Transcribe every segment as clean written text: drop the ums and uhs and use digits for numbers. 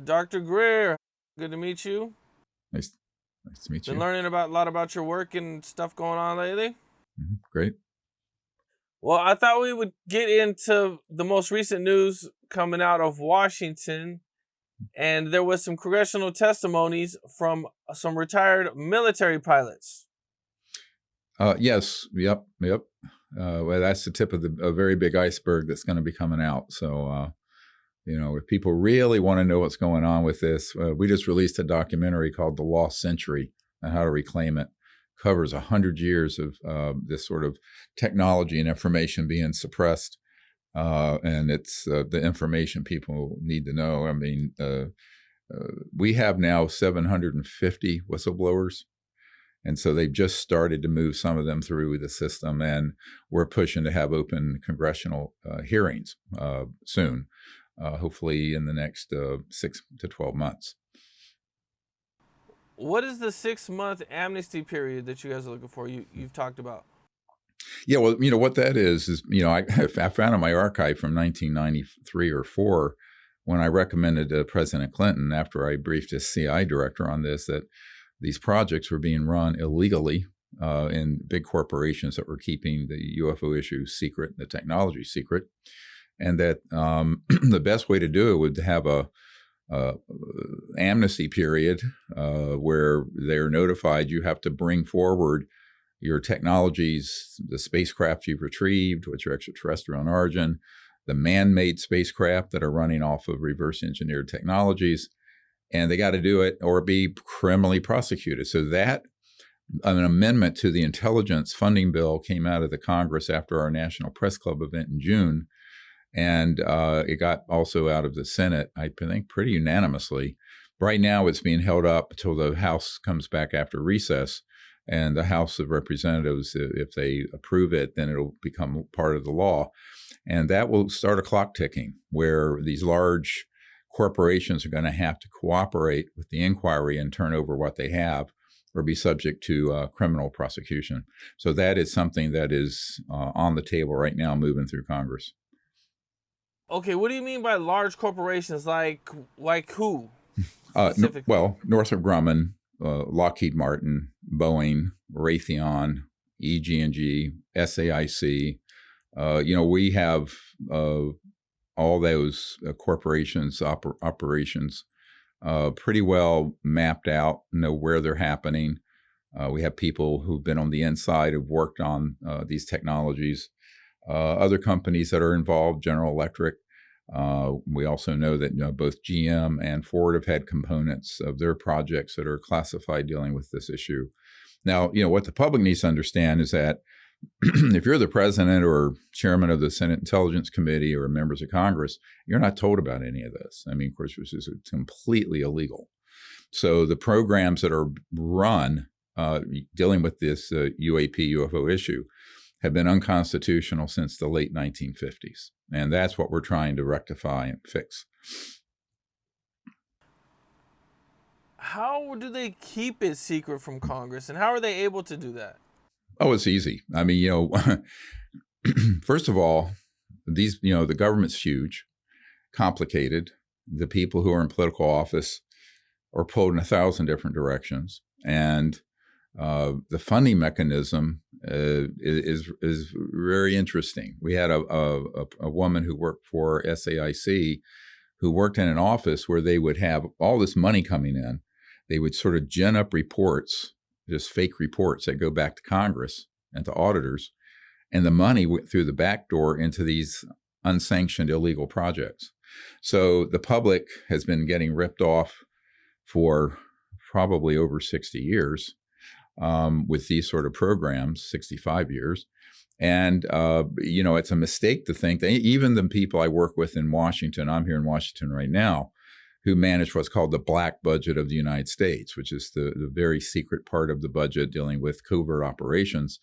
Dr. Greer, good to meet you. Nice to meet you. Been learning a lot about your work and stuff going on lately. Great. Well, I thought we would get into the most recent news coming out of Washington, and there was some congressional testimonies from some retired military pilots. Yes. Yep. Well, that's the tip of a very big iceberg that's going to be coming out. So, if people really want to know what's going on with this, we just released a documentary called The Lost Century and How to Reclaim It. Covers 100 years of this sort of technology and information being suppressed. And it's the information people need to know. I mean, we have now 750 whistleblowers. And so they've just started to move some of them through the system, and we're pushing to have open congressional hearings soon, hopefully in the next 6 to 12 months. What is the 6-month amnesty period that you guys are looking for? You've talked about. Yeah, well, what that is I found in my archive from 1993 or 4 when I recommended to President Clinton, after I briefed his CI director on this, that these projects were being run illegally in big corporations that were keeping the UFO issue secret, the technology secret, and that the best way to do it would have a amnesty period where they're notified you have to bring forward your technologies, the spacecraft you've retrieved, which are extraterrestrial in origin, the man-made spacecraft that are running off of reverse engineered technologies, and they got to do it or be criminally prosecuted. So that an amendment to the intelligence funding bill came out of the Congress after our National Press Club event in June. And it got also out of the Senate, I think, pretty unanimously. Right now, it's being held up until the House comes back after recess. And the House of Representatives, if they approve it, then it'll become part of the law. And that will start a clock ticking where these large corporations are going to have to cooperate with the inquiry and turn over what they have or be subject to criminal prosecution. So that is something that is on the table right now, moving through Congress. Okay, what do you mean by large corporations? Like who? Well, Northrop Grumman, Lockheed Martin, Boeing, Raytheon, EG&G, SAIC. We have all those corporations, operations pretty well mapped out, know where they're happening. We have people who've been on the inside, who've worked on these technologies. Other companies that are involved, General Electric. We also know that both GM and Ford have had components of their projects that are classified dealing with this issue. Now, what the public needs to understand is that if you're the president or chairman of the Senate Intelligence Committee or members of Congress, you're not told about any of this. I mean, of course, this is completely illegal. So the programs that are run dealing with this UFO issue have been unconstitutional since the late 1950s. And that's what we're trying to rectify and fix. How do they keep it secret from Congress, and how are they able to do that? Oh, it's easy. I mean, first of all, the government's huge, complicated. The people who are in political office are pulled in 1,000 different directions. And the funding mechanism is very interesting. We had a woman who worked for SAIC who worked in an office where they would have all this money coming in. They would sort of gin up reports, just fake reports that go back to Congress and to auditors, and the money went through the back door into these unsanctioned illegal projects. So the public has been getting ripped off for probably over 60 years. With these sort of programs, 65 years. And, it's a mistake to think that even the people I work with in Washington, I'm here in Washington right now, who manage what's called the black budget of the United States, which is the very secret part of the budget dealing with covert operations.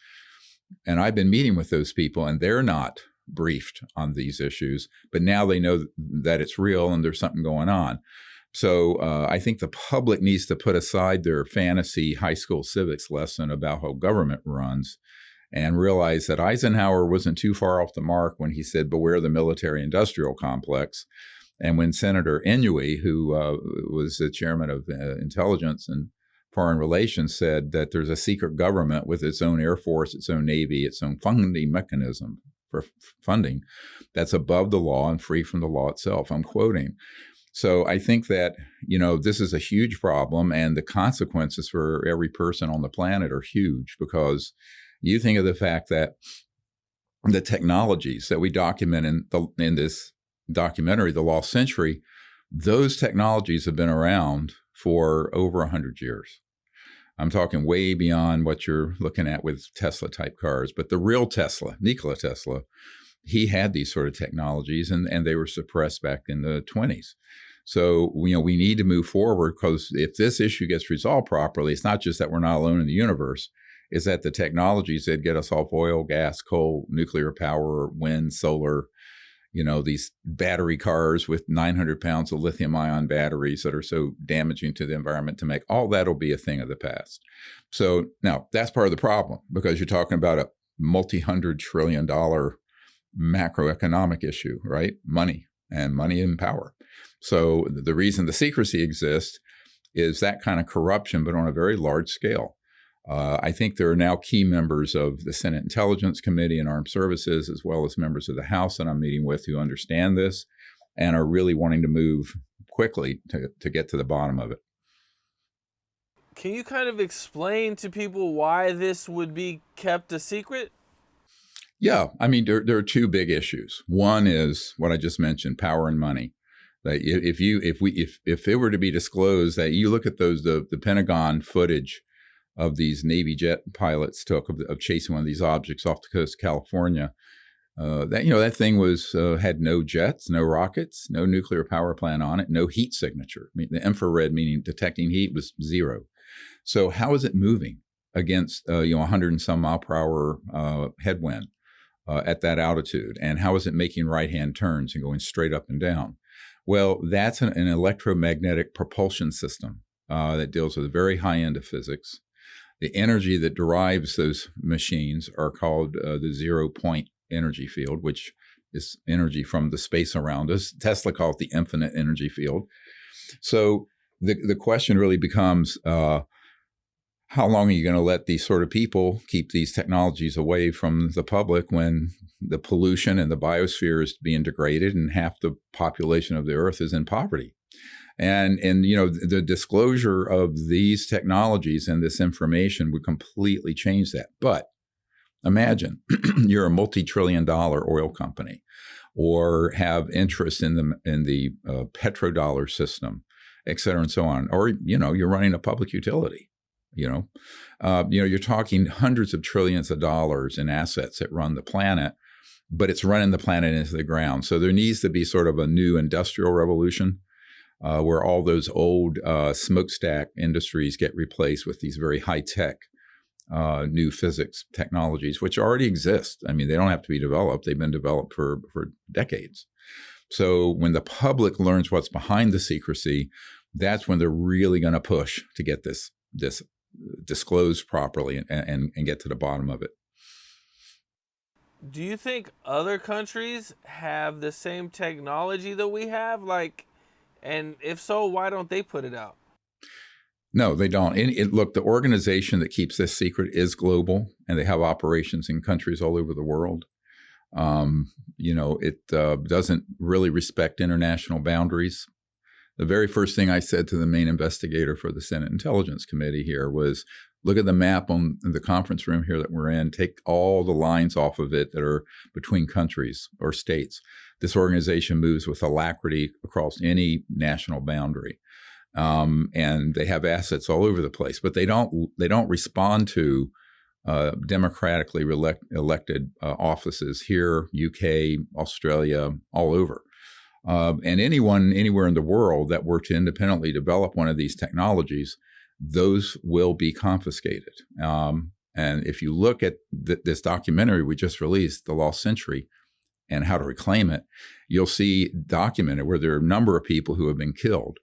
And I've been meeting with those people, and they're not briefed on these issues, but now they know that it's real and there's something going on. So I think the public needs to put aside their fantasy high school civics lesson about how government runs and realize that Eisenhower wasn't too far off the mark when he said, beware the military-industrial complex. And when Senator Inouye, who was the chairman of Intelligence and Foreign Relations, said that there's a secret government with its own Air Force, its own Navy, its own funding mechanism for funding that's above the law and free from the law itself. I'm quoting. So I think that, this is a huge problem, and the consequences for every person on the planet are huge, because you think of the fact that the technologies that we document in this documentary, The Lost Century, those technologies have been around for over 100 years. I'm talking way beyond what you're looking at with Tesla-type cars. But the real Tesla, Nikola Tesla, he had these sort of technologies, and they were suppressed back in the 20s. So, we need to move forward, because if this issue gets resolved properly, it's not just that we're not alone in the universe, it's that the technologies that get us off oil, gas, coal, nuclear power, wind, solar, these battery cars with 900 pounds of lithium-ion batteries that are so damaging to the environment to make, all that will be a thing of the past. So now that's part of the problem, because you're talking about a multi-hundred trillion dollar macroeconomic issue, right? Money and power. So the reason the secrecy exists is that kind of corruption, but on a very large scale. I think there are now key members of the Senate Intelligence Committee and Armed Services, as well as members of the House that I'm meeting with, who understand this and are really wanting to move quickly to get to the bottom of it. Can you kind of explain to people why this would be kept a secret? Yeah, I mean, there are two big issues. One is what I just mentioned, power and money. That if it were to be disclosed, that you look at the Pentagon footage of these Navy jet pilots took of chasing one of these objects off the coast of California, that thing was had no jets, no rockets, no nuclear power plant on it, no heat signature. I mean, the infrared, meaning detecting heat, was zero. So how is it moving against 100 and some mile per hour headwind at that altitude? And how is it making right-hand turns and going straight up and down? Well, that's an electromagnetic propulsion system that deals with a very high end of physics. The energy that derives those machines are called the 0-point energy field, which is energy from the space around us. Tesla called it the infinite energy field. So the question really becomes, how long are you going to let these sort of people keep these technologies away from the public when the pollution and the biosphere is being degraded and half the population of the Earth is in poverty? And the disclosure of these technologies and this information would completely change that. But imagine you're a multi-trillion-dollar oil company, or have interest in the petrodollar system, et cetera, and so on, or you're running a public utility. You're talking hundreds of trillions of dollars in assets that run the planet, but it's running the planet into the ground. So there needs to be sort of a new industrial revolution where all those old smokestack industries get replaced with these very high-tech new physics technologies, which already exist. I mean, they don't have to be developed. They've been developed for decades. So when the public learns what's behind the secrecy, that's when they're really going to push to get this disclosed properly and get to the bottom of it. Do you think other countries have the same technology that we have? And if so, why don't they put it out? No, they don't. Look, the organization that keeps this secret is global, and they have operations in countries all over the world. It doesn't really respect international boundaries. The very first thing I said to the main investigator for the Senate Intelligence Committee here was, look at the map on the conference room here that we're in. Take all the lines off of it that are between countries or states. This organization moves with alacrity across any national boundary. And they have assets all over the place, but they don't respond to democratically elected offices here, UK, Australia, all over. And anyone anywhere in the world that were to independently develop one of these technologies, those will be confiscated. And if you look at this documentary we just released, The Lost Century, and how to reclaim it, you'll see documented where there are a number of people who have been killed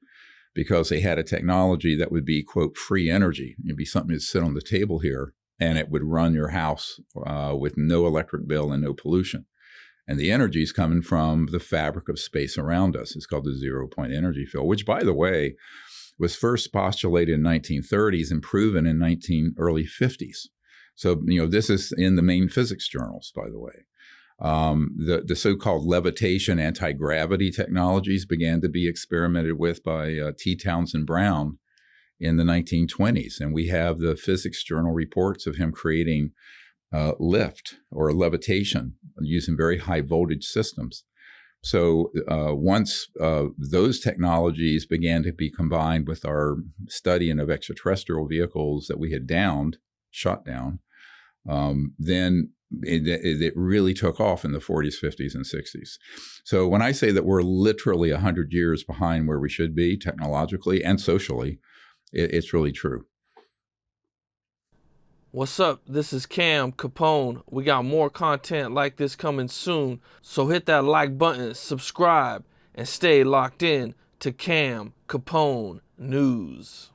because they had a technology that would be, quote, free energy. It'd be something to sit on the table here, and it would run your house with no electric bill and no pollution. And the energy is coming from the fabric of space around us. It's called the zero-point energy field, which, by the way, was first postulated in 1930s and proven in early 50s. So, this is in the main physics journals, by the way. The so-called levitation anti-gravity technologies began to be experimented with by T. Townsend Brown in the 1920s. And we have the physics journal reports of him creating lift or levitation using very high voltage systems. So once those technologies began to be combined with our studying of extraterrestrial vehicles that we had shot down, then it really took off in the 40s, 50s, and 60s. So when I say that we're literally 100 years behind where we should be technologically and socially, it's really true. What's up? This is Capone. We got more content like this coming soon, so hit that like button, subscribe, and stay locked in to Capone News.